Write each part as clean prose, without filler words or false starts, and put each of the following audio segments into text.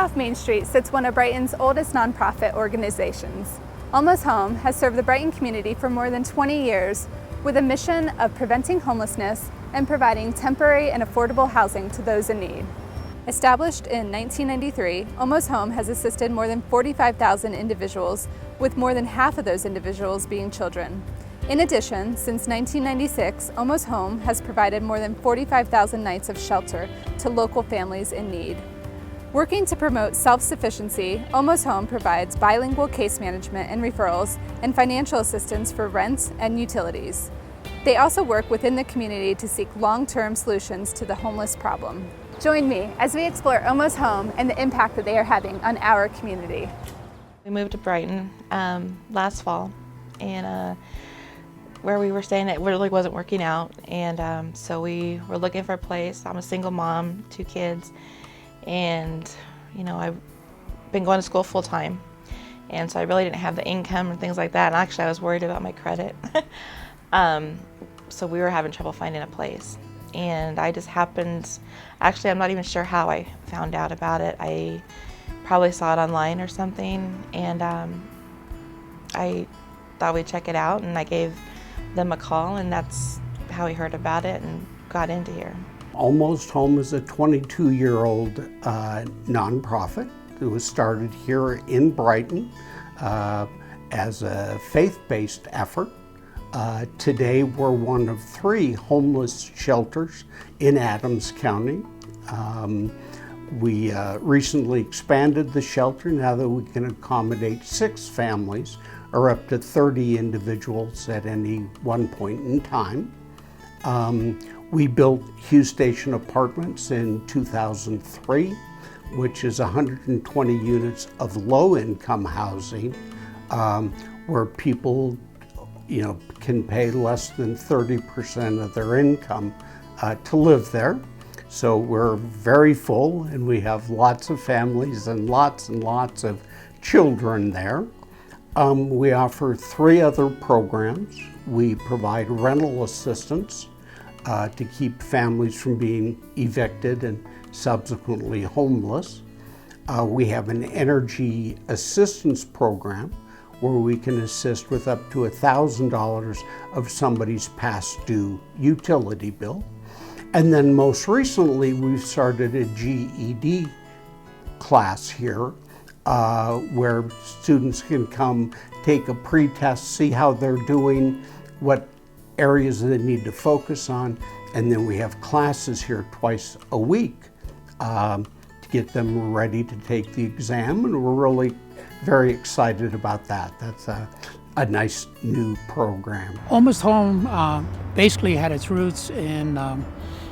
off Main Street sits one of Brighton's oldest nonprofit organizations. Almost Home has served the Brighton community for more than 20 years with a mission of preventing homelessness and providing temporary and affordable housing to those in need. Established in 1993, Almost Home has assisted more than 45,000 individuals, with more than half of those individuals being children. In addition, since 1996, Almost Home has provided more than 45,000 nights of shelter to local families in need. Working to promote self-sufficiency, Almost Home provides bilingual case management and referrals and financial assistance for rent and utilities. They also work within the community to seek long-term solutions to the homeless problem. Join me as we explore Almost Home and the impact that they are having on our community. We moved to Brighton last fall, and where we were staying, it really wasn't working out, and so we were looking for a place. I'm a single mom, 2 kids, and I've been going to school full time, and so I really didn't have the income and things like that, and actually I was worried about my credit. So we were having trouble finding a place, and I just happened, actually I'm not even sure how I found out about it. I probably saw it online or something, and I thought we'd check it out, and I gave them a call, and that's how we heard about it and got into here. Almost Home is a 22-year-old nonprofit that was started here in Brighton as a faith-based effort. Today we're one of 3 homeless shelters in Adams County. We recently expanded the shelter now that we can accommodate 6 families or up to 30 individuals at any one point in time. We built Hugh Station Apartments in 2003, which is 120 units of low-income housing where people can pay less than 30% of their income to live there. So we're very full, and we have lots of families and lots of children there. We offer 3 other programs. We provide rental assistance to keep families from being evicted and subsequently homeless. We have an energy assistance program where we can assist with up to $1,000 of somebody's past due utility bill. And then most recently, we've started a GED class here where students can come take a pre-test, see how they're doing, what areas they need to focus on, and then we have classes here twice a week to get them ready to take the exam, and we're really very excited about that. That's a nice new program. Almost Home basically had its roots in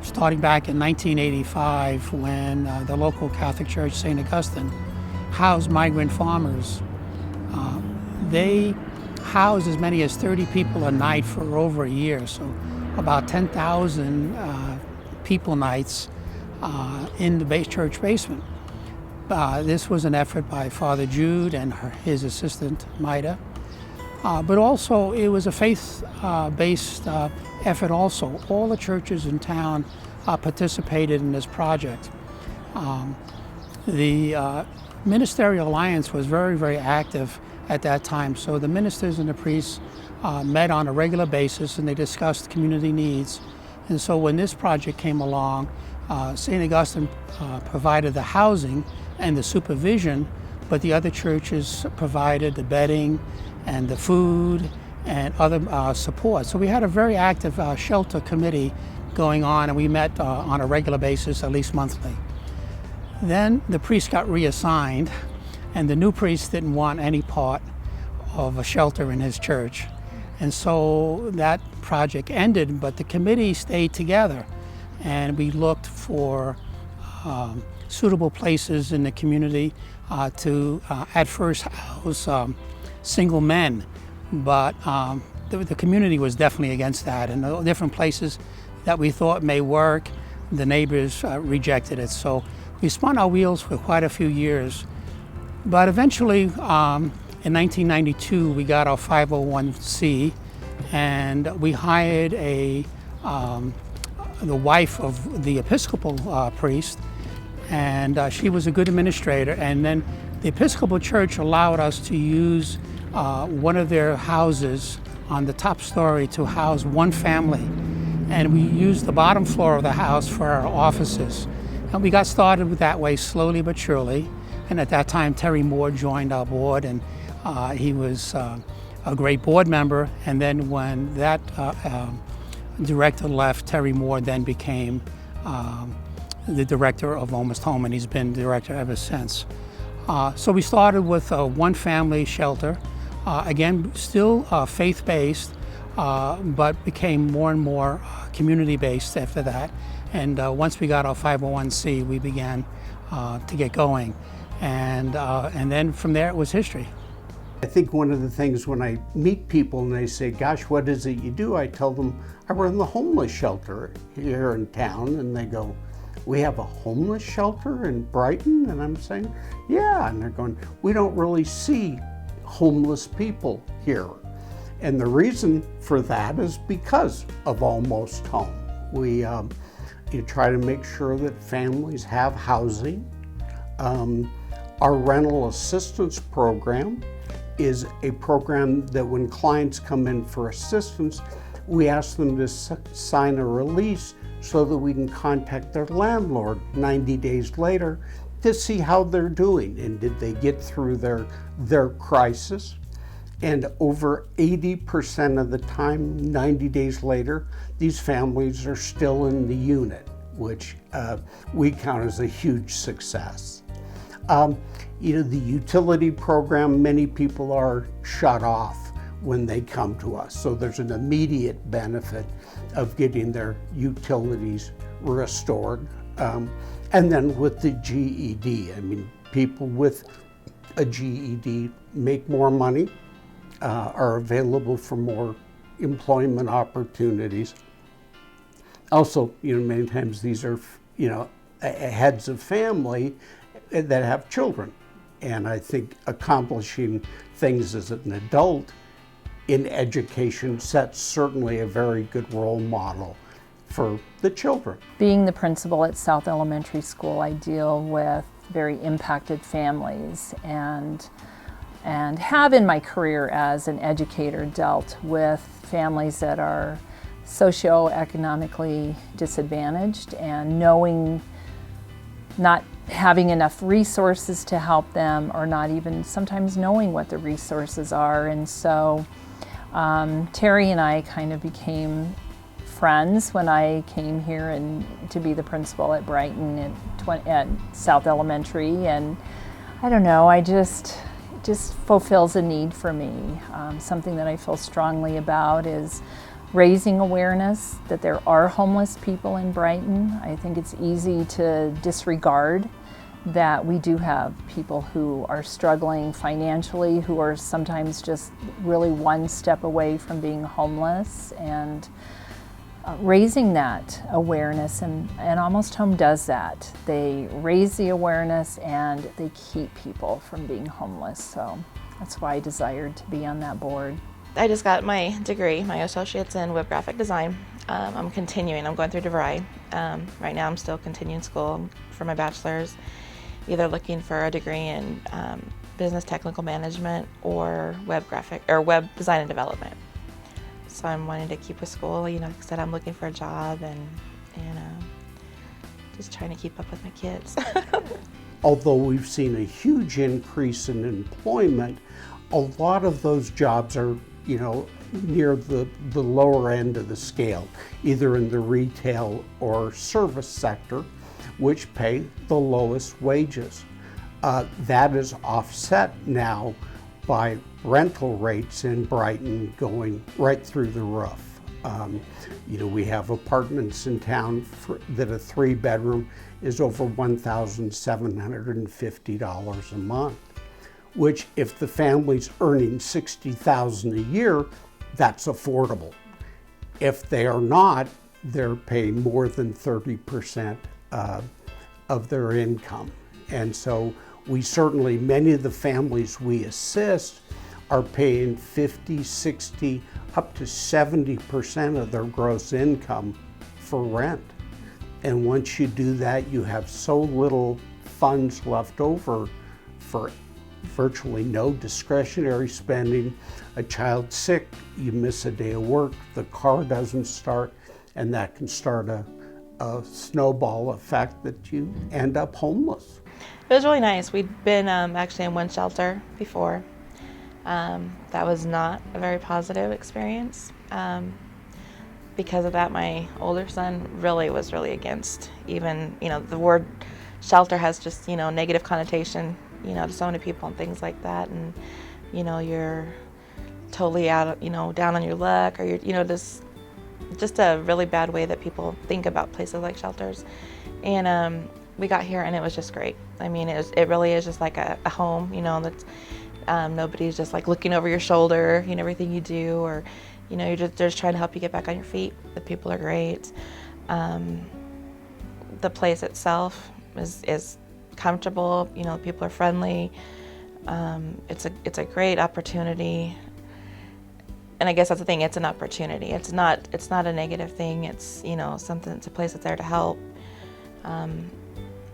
starting back in 1985 when the local Catholic Church, St. Augustine, housed migrant farmers. They housed as many as 30 people a night for over a year, so about 10,000 people nights in the church basement. This was an effort by Father Jude and his assistant, Maida. But also it was a faith-based effort also. All the churches in town participated in this project. The Ministerial Alliance was very, very active at that time. So the ministers and the priests met on a regular basis, and they discussed community needs. And so when this project came along, St. Augustine provided the housing and the supervision, but the other churches provided the bedding and the food and other support. So we had a very active shelter committee going on, and we met on a regular basis, at least monthly. Then the priest got reassigned, and the new priest didn't want any part of a shelter in his church. And so that project ended, but the committee stayed together, and we looked for suitable places in the community to at first house single men, but the community was definitely against that, and the different places that we thought may work, the neighbors rejected it. So we spun our wheels for quite a few years, but eventually in 1992 we got our 501c, and we hired the wife of the Episcopal priest, and she was a good administrator. And then the Episcopal Church allowed us to use one of their houses on the top story to house one family. And we used the bottom floor of the house for our offices. And we got started with that way, slowly but surely. And at that time, Terry Moore joined our board, and he was a great board member. And then when that director left, Terry Moore then became the director of Almost Home, and he's been director ever since. So we started with a one-family shelter, again, still faith-based, but became more and more community-based after that. And once we got our 501c, we began to get going. And then from there, it was history. I think one of the things when I meet people and they say, gosh, what is it you do? I tell them, I run the homeless shelter here in town. And they go, we have a homeless shelter in Brighton? And I'm saying, yeah. And they're going, we don't really see homeless people here. And the reason for that is because of Almost Home. We you try to make sure that families have housing. Our rental assistance program is a program that when clients come in for assistance, we ask them to sign a release so that we can contact their landlord 90 days later to see how they're doing and did they get through their crisis. And over 80% of the time, 90 days later, these families are still in the unit, which we count as a huge success. You know, the utility program, many people are shut off when they come to us. So there's an immediate benefit of getting their utilities restored. And then with the GED, I mean, people with a GED make more money, are available for more employment opportunities. Also, you know, many times these are, you know, heads of family that have children. And I think accomplishing things as an adult in education sets certainly a very good role model for the children. Being the principal at South Elementary School, I deal with very impacted families and have in my career as an educator dealt with families that are socioeconomically disadvantaged and not having enough resources to help them, or not even sometimes knowing what the resources are. And so Terry and I kind of became friends when I came here and to be the principal at Brighton at South Elementary. And I don't know, it just fulfills a need for me. Something that I feel strongly about is raising awareness that there are homeless people in Brighton. I think it's easy to disregard that we do have people who are struggling financially, who are sometimes just really one step away from being homeless, and raising that awareness, and Almost Home does that. They raise the awareness and they keep people from being homeless. So that's why I desired to be on that board. I just got my degree, my associate's in web graphic design. I'm going through DeVry. Right now I'm still continuing school for my bachelor's, either looking for a degree in business technical management or web design and development. So I'm wanting to keep with school. You know, like I said, I'm looking for a job and just trying to keep up with my kids. Although we've seen a huge increase in employment, a lot of those jobs are, you know, near the lower end of the scale, either in the retail or service sector, which pay the lowest wages. That is offset now by rental rates in Brighton going right through the roof. You know, we have apartments in town that a 3-bedroom is over $1,750 a month, which if the family's earning $60,000 a year, that's affordable. If they are not, they're paying more than 30% of their income. And so many of the families we assist are paying 50, 60, up to 70% of their gross income for rent. And once you do that, you have so little funds left over for virtually no discretionary spending. A child's sick, you miss a day of work, the car doesn't start, and that can start a snowball effect that you end up homeless. It was really nice. We'd been actually in one shelter before. That was not a very positive experience. Because of that, my older son really was against even, the word shelter has just, negative connotation, to so many people and things like that. And, you're totally out, down on your luck, or you're, just a really bad way that people think about places like shelters. And we got here and it was just great. I mean, it really is just like a home, that's nobody's just like looking over your shoulder, everything you do, or they're just trying to help you get back on your feet. The people are great. The place itself is comfortable. People are friendly. It's a great opportunity. And I guess that's the thing. It's an opportunity. It's not a negative thing. It's something. It's a place that's there to help.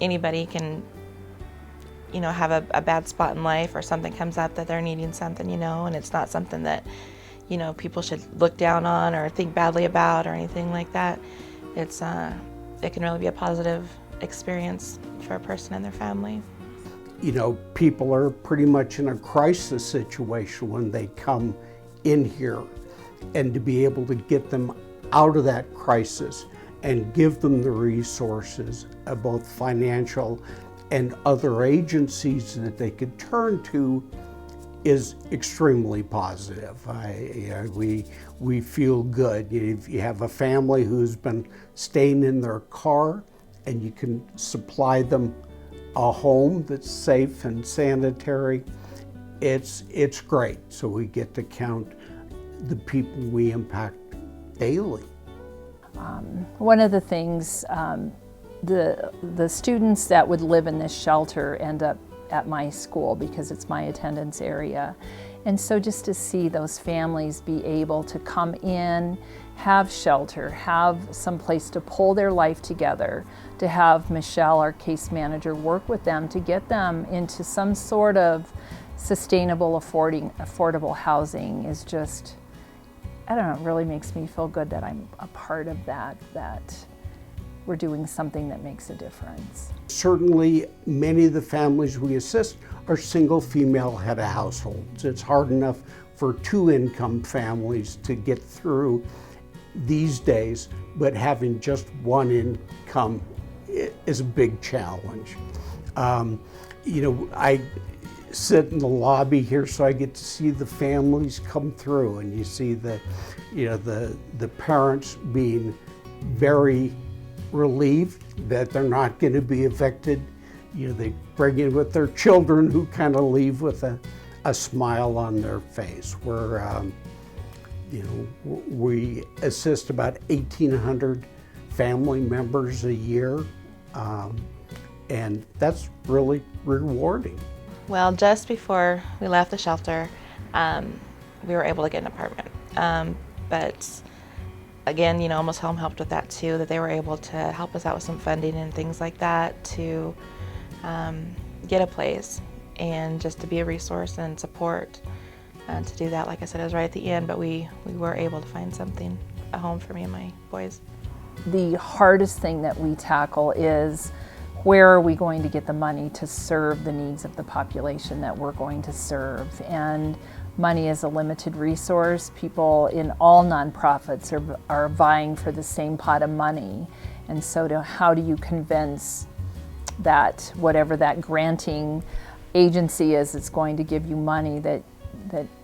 Anybody can have a bad spot in life, or something comes up that they're needing something, and it's not something that people should look down on or think badly about or anything like that. It can really be a positive experience for a person and their family. People are pretty much in a crisis situation when they come in here, and to be able to get them out of that crisis and give them the resources, both financial and other agencies that they could turn to, is extremely positive. We feel good. If you have a family who's been staying in their car and you can supply them a home that's safe and sanitary, it's great. So we get to count the people we impact daily. One of the things, the students that would live in this shelter end up at my school because it's my attendance area. And so just to see those families be able to come in, have shelter, have some place to pull their life together, to have Michelle, our case manager, work with them to get them into some sort of sustainable, affordable housing is just, I don't know, it really makes me feel good that I'm a part of that we're doing something that makes a difference. Certainly, many of the families we assist are single female head of households. It's hard enough for two-income families to get through these days, but having just one income is a big challenge. I sit in the lobby here, so I get to see the families come through, and you see the parents being very relieved that they're not going to be evicted. They bring in with their children, who kind of leave with a smile on their face. We assist about 1,800 family members a year, and that's really rewarding. Well, just before we left the shelter, we were able to get an apartment. But again, Almost Home helped with that too, that they were able to help us out with some funding and things like that to get a place and just to be a resource and support. And to do that, like I said, it was right at the end, but we were able to find something, a home for me and my boys. The hardest thing that we tackle is, where are we going to get the money to serve the needs of the population that we're going to serve? And money is a limited resource. People in all nonprofits are vying for the same pot of money. And so how do you convince that whatever that granting agency is that's going to give you money, that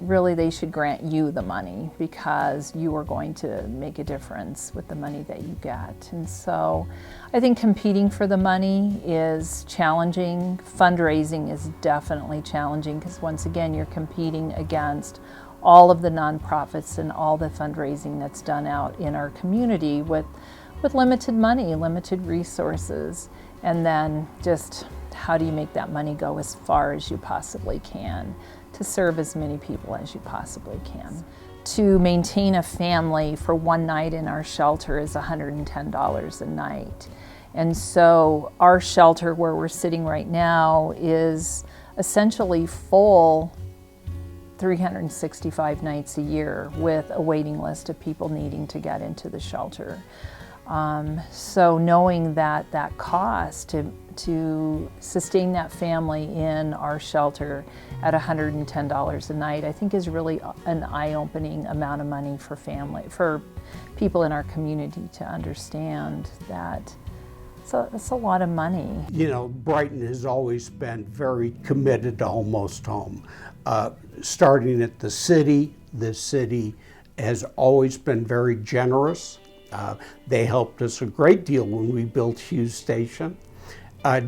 really they should grant you the money, because you are going to make a difference with the money that you get. And so I think competing for the money is challenging. Fundraising is definitely challenging, because once again, you're competing against all of the nonprofits and all the fundraising that's done out in our community with limited money, limited resources. And then just how do you make that money go as far as you possibly can to serve as many people as you possibly can. To maintain a family for one night in our shelter is $110 a night. And so our shelter where we're sitting right now is essentially full 365 nights a year with a waiting list of people needing to get into the shelter. So knowing that that cost to sustain that family in our shelter at $110 a night, I think is really an eye-opening amount of money for people in our community to understand that. So that's a lot of money. You know, Brighton has always been very committed to Almost Home. Starting at the city has always been very generous. They helped us a great deal when we built Hughes Station.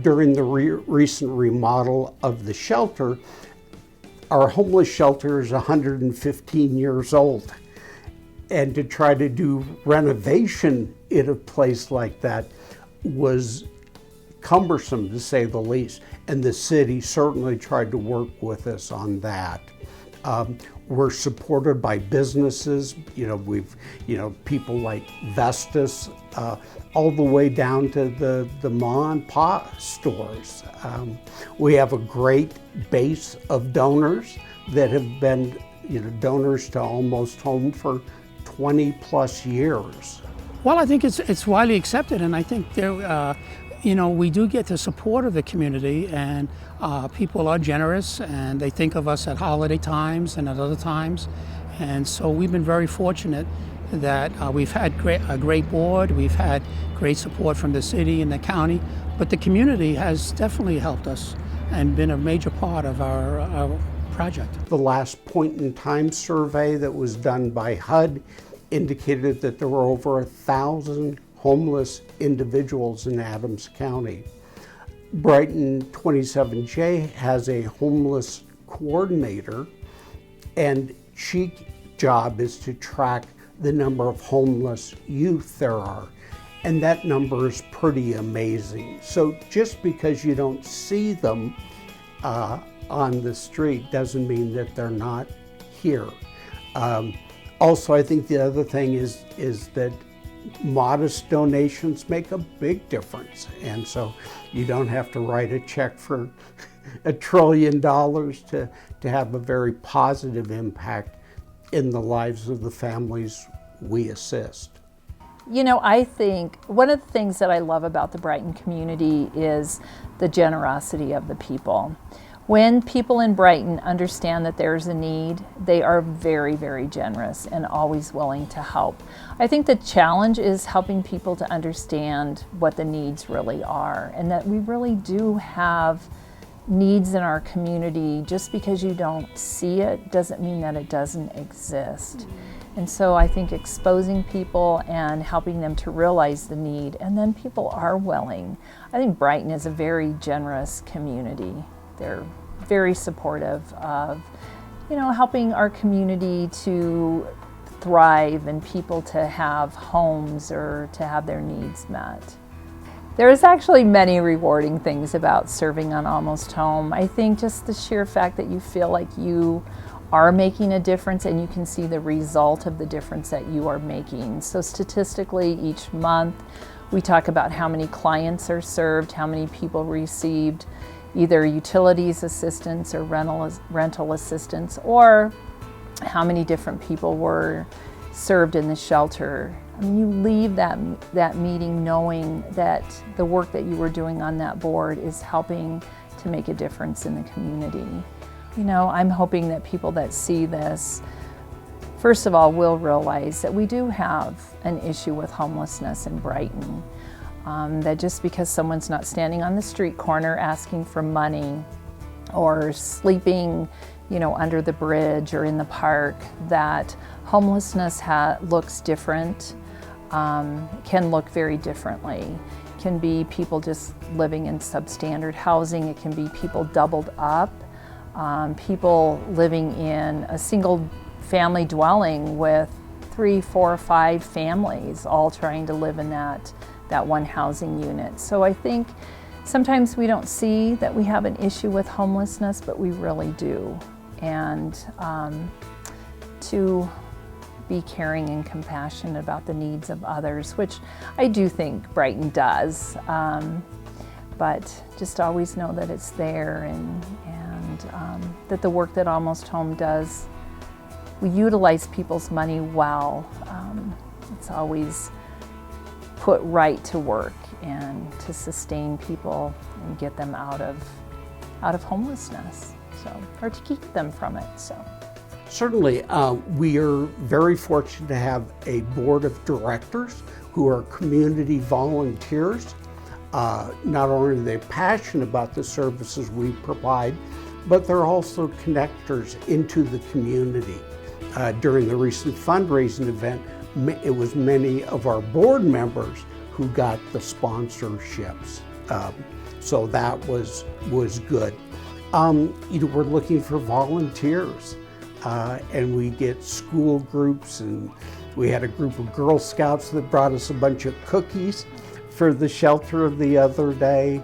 During the recent remodel of the shelter, our homeless shelter is 115 years old. And to try to do renovation in a place like that was cumbersome, to say the least. And the city certainly tried to work with us on that. We're supported by businesses, people like Vestas, all the way down to the ma and pa stores. We have a great base of donors that have been, donors to Almost Home for 20 plus years. Well, I think it's widely accepted, and I think there, we do get the support of the community, and people are generous, and they think of us at holiday times and at other times, and so we've been very fortunate that we've had a great board, we've had great support from the city and the county, but the community has definitely helped us and been a major part of our project. The last point in time survey that was done by HUD indicated that there were over 1,000 homeless individuals in Adams County. Brighton 27J has a homeless coordinator, and she's job is to track the number of homeless youth there are. And that number is pretty amazing. So just because you don't see them on the street doesn't mean that they're not here. Also, I think the other thing is that modest donations make a big difference. And so you don't have to write a check for $1 trillion to have a very positive impact in the lives of the families we assist. I think one of the things that I love about the Brighton community is the generosity of the people. When people in Brighton understand that there's a need, they are very, very generous and always willing to help. I think the challenge is helping people to understand what the needs really are, and that we really do have needs in our community. Just because you don't see it doesn't mean that it doesn't exist. And so I think exposing people and helping them to realize the need, and then people are willing. I think Brighton is a very generous community. They're very supportive of, helping our community to thrive and people to have homes or to have their needs met. There's actually many rewarding things about serving on Almost Home. I think just the sheer fact that you feel like you are making a difference and you can see the result of the difference that you are making. So statistically, each month we talk about how many clients are served, how many people received either utilities assistance or rental assistance, or how many different people were served in the shelter. I mean, you leave that meeting knowing that the work that you were doing on that board is helping to make a difference in the community. I'm hoping that people that see this, first of all, will realize that we do have an issue with homelessness in Brighton. That just because someone's not standing on the street corner asking for money or sleeping, under the bridge or in the park, that homelessness looks different, can look very differently. It can be people just living in substandard housing. It can be people doubled up, people living in a single family dwelling with 3, 4, 5 families all trying to live in that one housing unit. So I think sometimes we don't see that we have an issue with homelessness, but we really do. And to be caring and compassionate about the needs of others, which I do think Brighton does. But just always know that it's there, and that the work that Almost Home does, we utilize people's money well. It's always put right to work and to sustain people and get them out of homelessness, or to keep them from it. So. Certainly, we are very fortunate to have a board of directors who are community volunteers. Not only are they passionate about the services we provide, but they're also connectors into the community. During the recent fundraising event, it was many of our board members who got the sponsorships. So that was good. We're looking for volunteers, and we get school groups, and we had a group of Girl Scouts that brought us a bunch of cookies for the shelter the other day.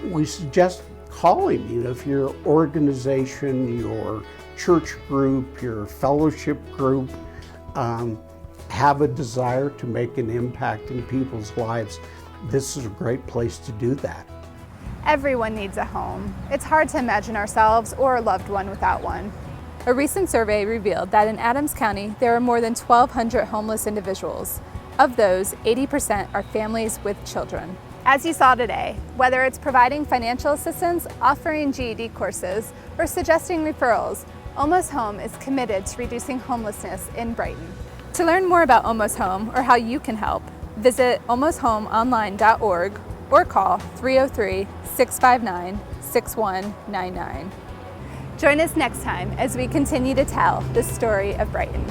We suggest calling, if your organization, your church group, your fellowship group have a desire to make an impact in people's lives, this is a great place to do that. Everyone needs a home. It's hard to imagine ourselves or a loved one without one. A recent survey revealed that in Adams County, there are more than 1,200 homeless individuals. Of those, 80% are families with children. As you saw today, whether it's providing financial assistance, offering GED courses, or suggesting referrals, Almost Home is committed to reducing homelessness in Brighton. To learn more about Almost Home or how you can help, visit almosthomeonline.org or call 303-659-6199. Join us next time as we continue to tell the story of Brighton.